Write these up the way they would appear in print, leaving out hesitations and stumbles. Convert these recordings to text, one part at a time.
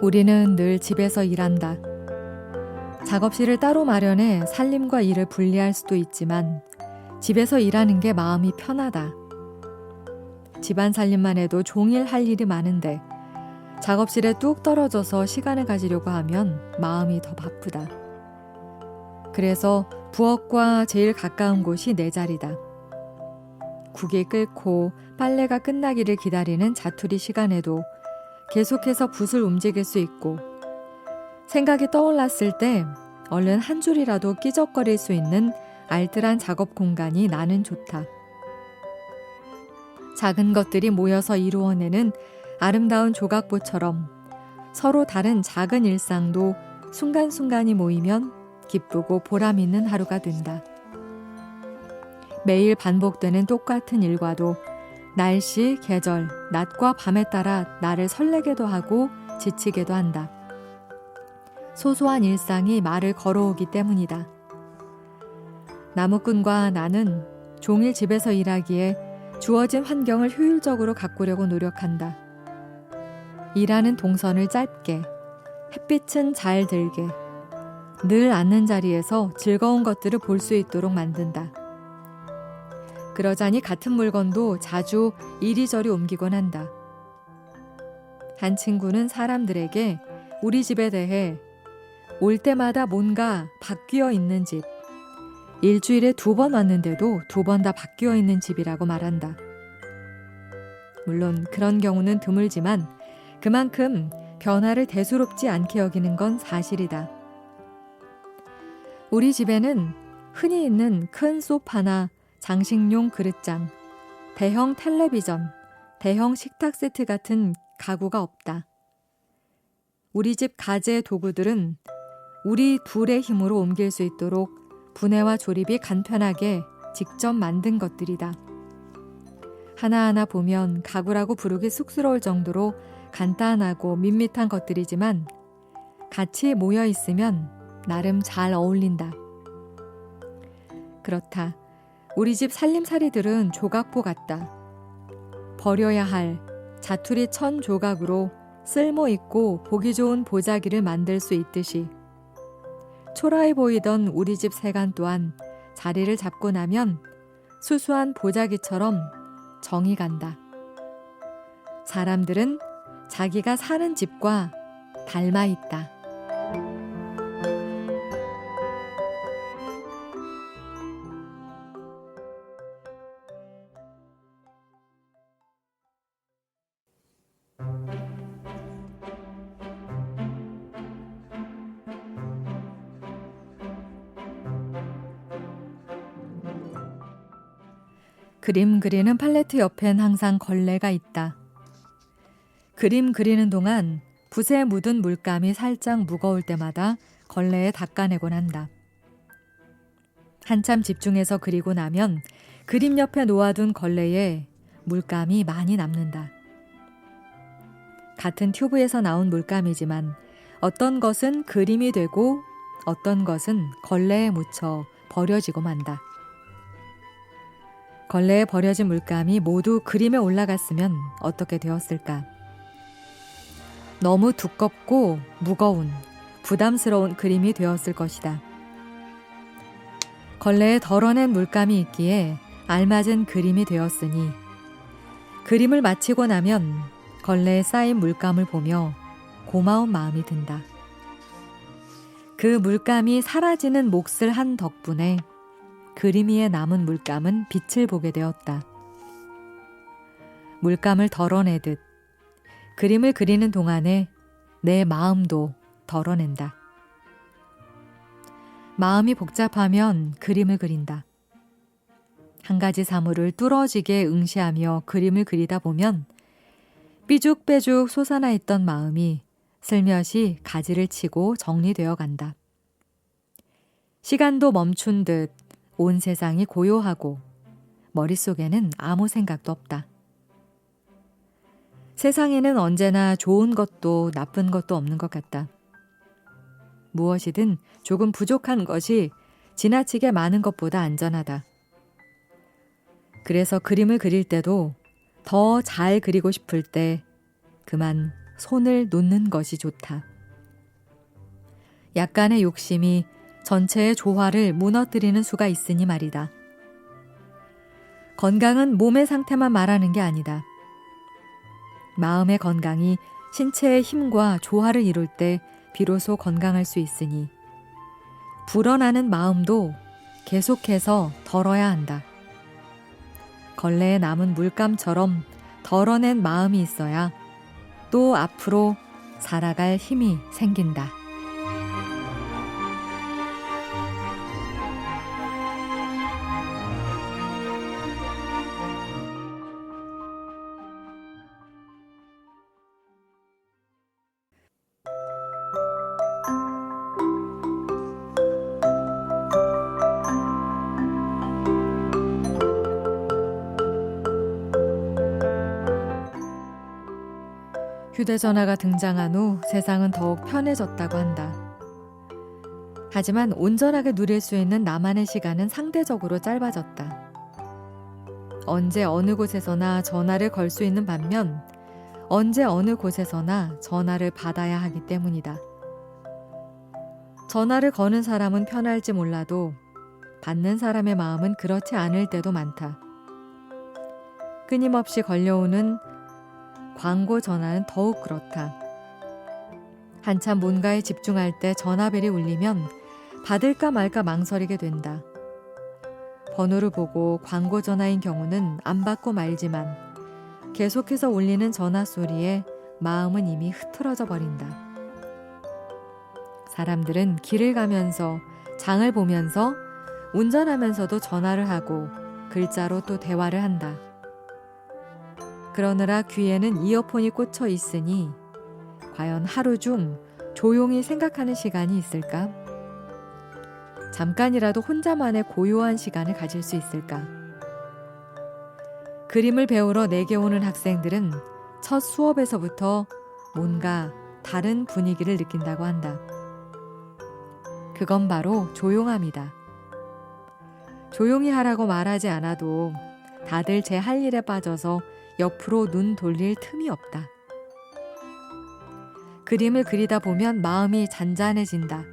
우리는 늘 집에서 일한다. 작업실을 따로 마련해 살림과 일을 분리할 수도 있지만 집에서 일하는 게 마음이 편하다. 집안 살림만 해도 종일 할 일이 많은데 작업실에 뚝 떨어져서 시간을 가지려고 하면 마음이 더 바쁘다. 그래서 부엌과 제일 가까운 곳이 내 자리다. 국이 끓고 빨래가 끝나기를 기다리는 자투리 시간에도 계속해서 붓을 움직일 수 있고 생각이 떠올랐을 때 얼른 한 줄이라도 끼적거릴 수 있는 알뜰한 작업 공간이 나는 좋다. 작은 것들이 모여서 이루어내는 아름다운 조각보처럼 서로 다른 작은 일상도 순간순간이 모이면 기쁘고 보람 있는 하루가 된다. 매일 반복되는 똑같은 일과도 날씨, 계절, 낮과 밤에 따라 나를 설레게도 하고 지치게도 한다. 소소한 일상이 말을 걸어오기 때문이다. 나무꾼과 나는 종일 집에서 일하기에 주어진 환경을 효율적으로 가꾸려고 노력한다. 일하는 동선을 짧게, 햇빛은 잘 들게, 늘 앉는 자리에서 즐거운 것들을 볼 수 있도록 만든다. 그러자니 같은 물건도 자주 이리저리 옮기곤 한다. 한 친구는 사람들에게 우리 집에 대해 올 때마다 뭔가 바뀌어 있는 집, 일주일에 2번 왔는데도 2번 다 바뀌어 있는 집이라고 말한다. 물론 그런 경우는 드물지만 그만큼 변화를 대수롭지 않게 여기는 건 사실이다. 우리 집에는 흔히 있는 큰 소파나 장식용 그릇장, 대형 텔레비전, 대형 식탁 세트 같은 가구가 없다. 우리 집 가재 도구들은 우리 둘의 힘으로 옮길 수 있도록 분해와 조립이 간편하게 직접 만든 것들이다. 하나하나 보면 가구라고 부르기 쑥스러울 정도로 간단하고 밋밋한 것들이지만 같이 모여 있으면 나름 잘 어울린다. 그렇다. 우리 집 살림살이들은 조각보 같다. 버려야 할 자투리 천 조각으로 쓸모있고 보기 좋은 보자기를 만들 수 있듯이 초라해 보이던 우리 집 세간 또한 자리를 잡고 나면 수수한 보자기처럼 정이 간다. 사람들은 자기가 사는 집과 닮아 있다. 그림 그리는 팔레트 옆엔 항상 걸레가 있다. 그림 그리는 동안 붓에 묻은 물감이 살짝 무거울 때마다 걸레에 닦아내곤 한다. 한참 집중해서 그리고 나면 그림 옆에 놓아둔 걸레에 물감이 많이 남는다. 같은 튜브에서 나온 물감이지만 어떤 것은 그림이 되고 어떤 것은 걸레에 묻혀 버려지고 만다. 걸레에 버려진 물감이 모두 그림에 올라갔으면 어떻게 되었을까? 너무 두껍고 무거운, 부담스러운 그림이 되었을 것이다. 걸레에 덜어낸 물감이 있기에 알맞은 그림이 되었으니 그림을 마치고 나면 걸레에 쌓인 물감을 보며 고마운 마음이 든다. 그 물감이 사라지는 몫을 한 덕분에 그림 위에 남은 물감은 빛을 보게 되었다. 물감을 덜어내듯 그림을 그리는 동안에 내 마음도 덜어낸다. 마음이 복잡하면 그림을 그린다. 한 가지 사물을 뚫어지게 응시하며 그림을 그리다 보면 삐죽빼죽 솟아나 있던 마음이 슬며시 가지를 치고 정리되어 간다. 시간도 멈춘 듯 온 세상이 고요하고 머릿속에는 아무 생각도 없다. 세상에는 언제나 좋은 것도 나쁜 것도 없는 것 같다. 무엇이든 조금 부족한 것이 지나치게 많은 것보다 안전하다. 그래서 그림을 그릴 때도 더 잘 그리고 싶을 때 그만 손을 놓는 것이 좋다. 약간의 욕심이 전체의 조화를 무너뜨리는 수가 있으니 말이다. 건강은 몸의 상태만 말하는 게 아니다. 마음의 건강이 신체의 힘과 조화를 이룰 때 비로소 건강할 수 있으니 불어나는 마음도 계속해서 덜어야 한다. 걸레에 남은 물감처럼 덜어낸 마음이 있어야 또 앞으로 살아갈 힘이 생긴다. 휴대전화가 등장한 후 세상은 더욱 편해졌다고 한다. 하지만 온전하게 누릴 수 있는 나만의 시간은 상대적으로 짧아졌다. 언제 어느 곳에서나 전화를 걸 수 있는 반면 언제 어느 곳에서나 전화를 받아야 하기 때문이다. 전화를 거는 사람은 편할지 몰라도 받는 사람의 마음은 그렇지 않을 때도 많다. 끊임없이 걸려오는 광고 전화는 더욱 그렇다. 한참 뭔가에 집중할 때 전화벨이 울리면 받을까 말까 망설이게 된다. 번호를 보고 광고 전화인 경우는 안 받고 말지만 계속해서 울리는 전화 소리에 마음은 이미 흐트러져 버린다. 사람들은 길을 가면서 장을 보면서 운전하면서도 전화를 하고 글자로 또 대화를 한다. 그러느라 귀에는 이어폰이 꽂혀 있으니 과연 하루 중 조용히 생각하는 시간이 있을까? 잠깐이라도 혼자만의 고요한 시간을 가질 수 있을까? 그림을 배우러 내게 오는 학생들은 첫 수업에서부터 뭔가 다른 분위기를 느낀다고 한다. 그건 바로 조용함이다. 조용히 하라고 말하지 않아도 다들 제 할 일에 빠져서 옆으로 눈 돌릴 틈이 없다. 그림을 그리다 보면 마음이 잔잔해진다.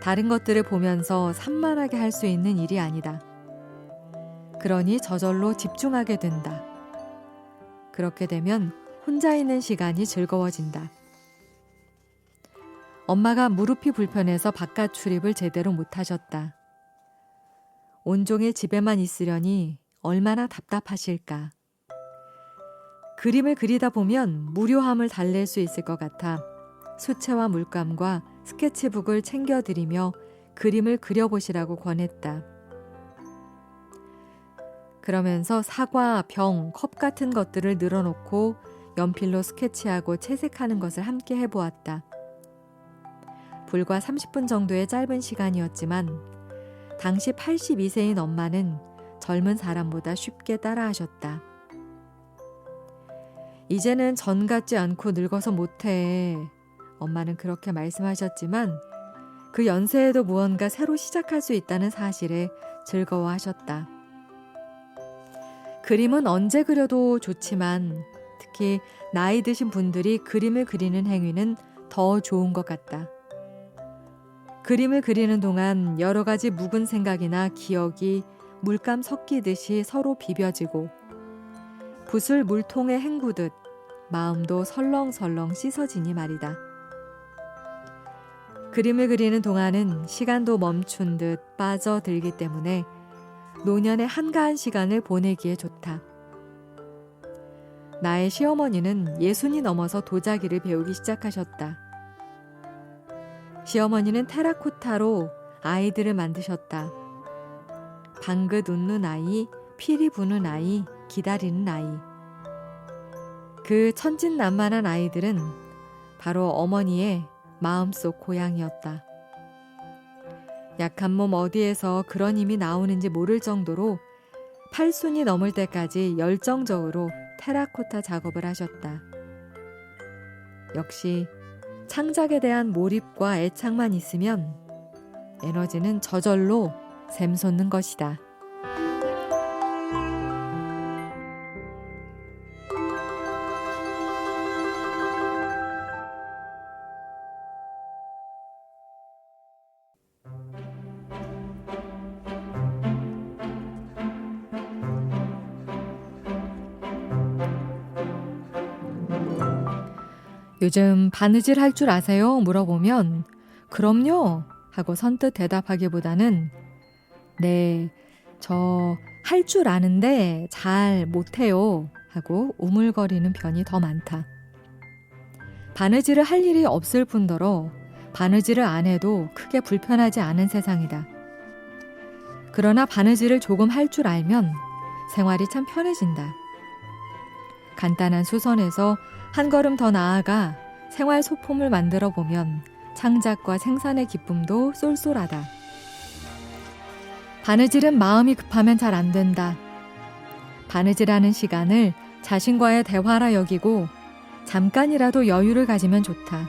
다른 것들을 보면서 산만하게 할 수 있는 일이 아니다. 그러니 저절로 집중하게 된다. 그렇게 되면 혼자 있는 시간이 즐거워진다. 엄마가 무릎이 불편해서 바깥 출입을 제대로 못하셨다. 온종일 집에만 있으려니 얼마나 답답하실까. 그림을 그리다 보면 무료함을 달랠 수 있을 것 같아 수채화 물감과 스케치북을 챙겨드리며 그림을 그려보시라고 권했다. 그러면서 사과, 병, 컵 같은 것들을 늘어놓고 연필로 스케치하고 채색하는 것을 함께 해보았다. 불과 30분 정도의 짧은 시간이었지만 당시 82세인 엄마는 젊은 사람보다 쉽게 따라하셨다. 이제는 전 같지 않고 늙어서 못해. 엄마는 그렇게 말씀하셨지만 그 연세에도 무언가 새로 시작할 수 있다는 사실에 즐거워하셨다. 그림은 언제 그려도 좋지만 특히 나이 드신 분들이 그림을 그리는 행위는 더 좋은 것 같다. 그림을 그리는 동안 여러 가지 묵은 생각이나 기억이 물감 섞이듯이 서로 비벼지고 붓을 물통에 헹구듯 마음도 설렁설렁 씻어지니 말이다. 그림을 그리는 동안은 시간도 멈춘 듯 빠져들기 때문에 노년의 한가한 시간을 보내기에 좋다. 나의 시어머니는 60이 넘어서 도자기를 배우기 시작하셨다. 시어머니는 테라코타로 아이들을 만드셨다. 방긋 웃는 아이, 피리 부는 아이, 기다리는 아이. 그 천진난만한 아이들은 바로 어머니의 마음속 고향이었다. 약한 몸 어디에서 그런 힘이 나오는지 모를 정도로 80이 넘을 때까지 열정적으로 테라코타 작업을 하셨다. 역시 창작에 대한 몰입과 애착만 있으면 에너지는 저절로 샘솟는 것이다. 요즘 바느질 할 줄 아세요? 물어보면 그럼요 하고 선뜻 대답하기보다는 네, 저 할 줄 아는데 잘 못해요 하고 우물거리는 편이 더 많다. 바느질을 할 일이 없을 뿐더러 바느질을 안 해도 크게 불편하지 않은 세상이다. 그러나 바느질을 조금 할 줄 알면 생활이 참 편해진다. 간단한 수선에서 한 걸음 더 나아가 생활 소품을 만들어 보면 창작과 생산의 기쁨도 쏠쏠하다. 바느질은 마음이 급하면 잘 안 된다. 바느질하는 시간을 자신과의 대화라 여기고 잠깐이라도 여유를 가지면 좋다.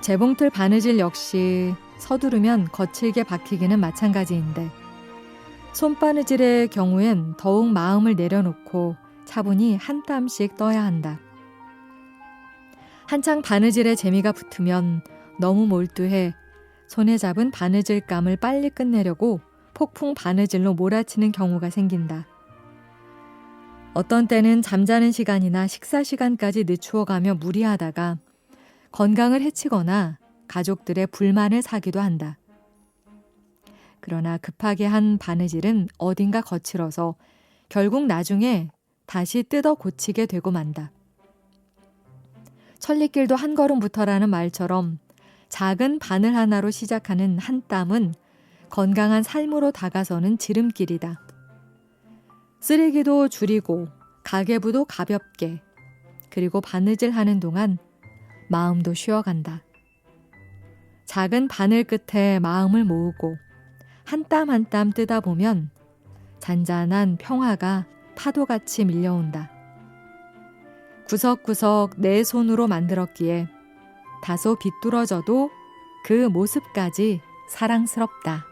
재봉틀 바느질 역시 서두르면 거칠게 박히기는 마찬가지인데 손바느질의 경우엔 더욱 마음을 내려놓고 차분히 한 땀씩 떠야 한다. 한창 바느질에 재미가 붙으면 너무 몰두해 손에 잡은 바느질감을 빨리 끝내려고 폭풍 바느질로 몰아치는 경우가 생긴다. 어떤 때는 잠자는 시간이나 식사 시간까지 늦추어가며 무리하다가 건강을 해치거나 가족들의 불만을 사기도 한다. 그러나 급하게 한 바느질은 어딘가 거칠어서 결국 나중에 다시 뜯어 고치게 되고 만다. 천리길도 한 걸음부터라는 말처럼 작은 바늘 하나로 시작하는 한 땀은 건강한 삶으로 다가서는 지름길이다. 쓰레기도 줄이고 가계부도 가볍게 그리고 바느질 하는 동안 마음도 쉬어간다. 작은 바늘 끝에 마음을 모으고 한 땀 한 땀 뜨다 보면 잔잔한 평화가 파도같이 밀려온다. 구석구석 내 손으로 만들었기에 다소 비뚤어져도 그 모습까지 사랑스럽다.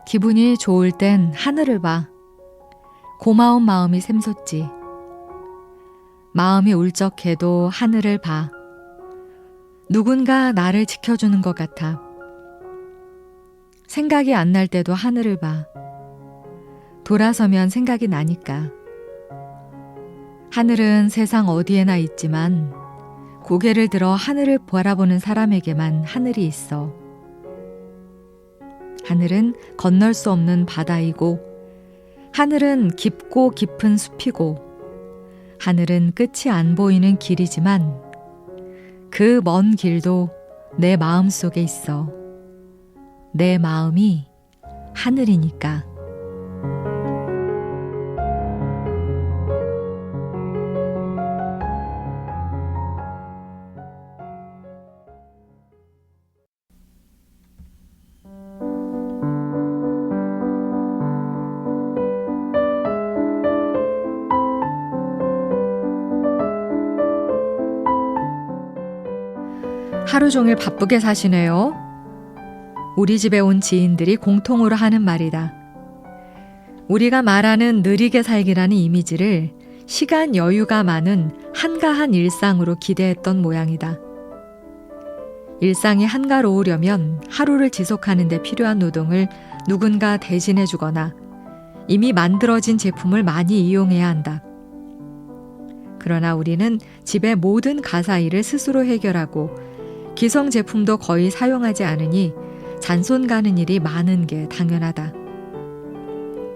기분이 좋을 땐 하늘을 봐. 고마운 마음이 샘솟지. 마음이 울적해도 하늘을 봐. 누군가 나를 지켜주는 것 같아. 생각이 안 날 때도 하늘을 봐. 돌아서면 생각이 나니까. 하늘은 세상 어디에나 있지만 고개를 들어 하늘을 바라보는 사람에게만 하늘이 있어. 하늘은 건널 수 없는 바다이고 하늘은 깊고 깊은 숲이고 하늘은 끝이 안 보이는 길이지만 그 먼 길도 내 마음 속에 있어. 내 마음이 하늘이니까. 하루 종일 바쁘게 사시네요. 우리 집에 온 지인들이 공통으로 하는 말이다. 우리가 말하는 느리게 살기라는 이미지를 시간 여유가 많은 한가한 일상으로 기대했던 모양이다. 일상이 한가로우려면 하루를 지속하는 데 필요한 노동을 누군가 대신해 주거나 이미 만들어진 제품을 많이 이용해야 한다. 그러나 우리는 집의 모든 가사 일을 스스로 해결하고 기성 제품도 거의 사용하지 않으니 잔손 가는 일이 많은 게 당연하다.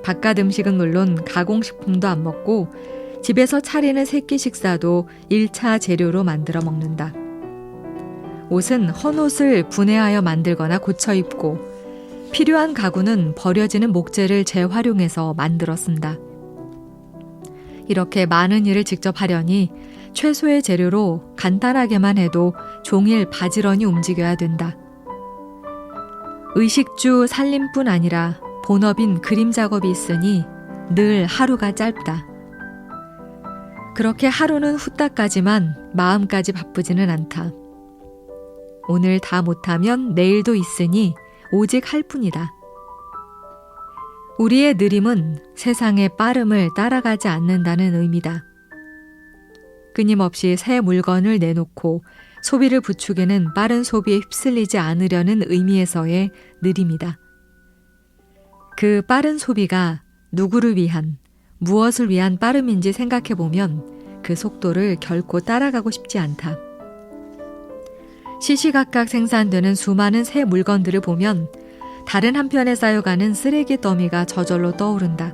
바깥 음식은 물론 가공식품도 안 먹고 집에서 차리는 세끼 식사도 1차 재료로 만들어 먹는다. 옷은 헌옷을 분해하여 만들거나 고쳐 입고 필요한 가구는 버려지는 목재를 재활용해서 만들어 쓴다. 이렇게 많은 일을 직접 하려니 최소의 재료로 간단하게만 해도 종일 바지런히 움직여야 된다. 의식주 살림뿐 아니라 본업인 그림 작업이 있으니 늘 하루가 짧다. 그렇게 하루는 후딱 가지만 마음까지 바쁘지는 않다. 오늘 다 못하면 내일도 있으니 오직 할 뿐이다. 우리의 느림은 세상의 빠름을 따라가지 않는다는 의미다. 끊임없이 새 물건을 내놓고 소비를 부추기는 빠른 소비에 휩쓸리지 않으려는 의미에서의 느림이다. 그 빠른 소비가 누구를 위한, 무엇을 위한 빠름인지 생각해보면 그 속도를 결코 따라가고 싶지 않다. 시시각각 생산되는 수많은 새 물건들을 보면 다른 한편에 쌓여가는 쓰레기 더미가 저절로 떠오른다.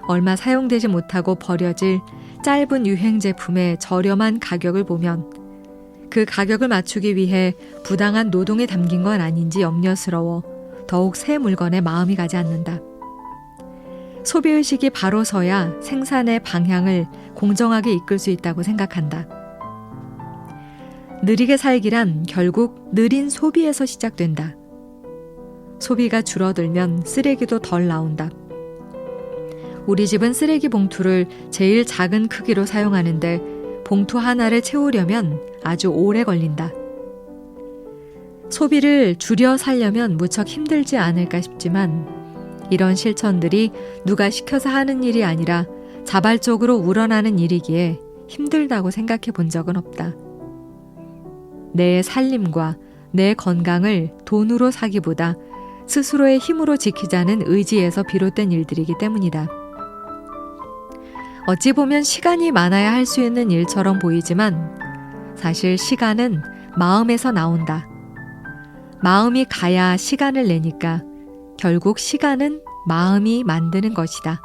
얼마 사용되지 못하고 버려질 짧은 유행 제품의 저렴한 가격을 보면 그 가격을 맞추기 위해 부당한 노동이 담긴 건 아닌지 염려스러워 더욱 새 물건에 마음이 가지 않는다. 소비의식이 바로 서야 생산의 방향을 공정하게 이끌 수 있다고 생각한다. 느리게 살기란 결국 느린 소비에서 시작된다. 소비가 줄어들면 쓰레기도 덜 나온다. 우리 집은 쓰레기 봉투를 제일 작은 크기로 사용하는데 봉투 하나를 채우려면 아주 오래 걸린다. 소비를 줄여 살려면 무척 힘들지 않을까 싶지만 이런 실천들이 누가 시켜서 하는 일이 아니라 자발적으로 우러나는 일이기에 힘들다고 생각해 본 적은 없다. 내 살림과 내 건강을 돈으로 사기보다 스스로의 힘으로 지키자는 의지에서 비롯된 일들이기 때문이다. 어찌 보면 시간이 많아야 할 수 있는 일처럼 보이지만 사실 시간은 마음에서 나온다. 마음이 가야 시간을 내니까 결국 시간은 마음이 만드는 것이다.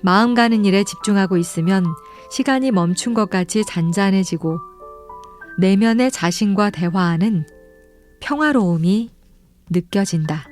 마음 가는 일에 집중하고 있으면 시간이 멈춘 것 같이 잔잔해지고 내면의 자신과 대화하는 평화로움이 느껴진다.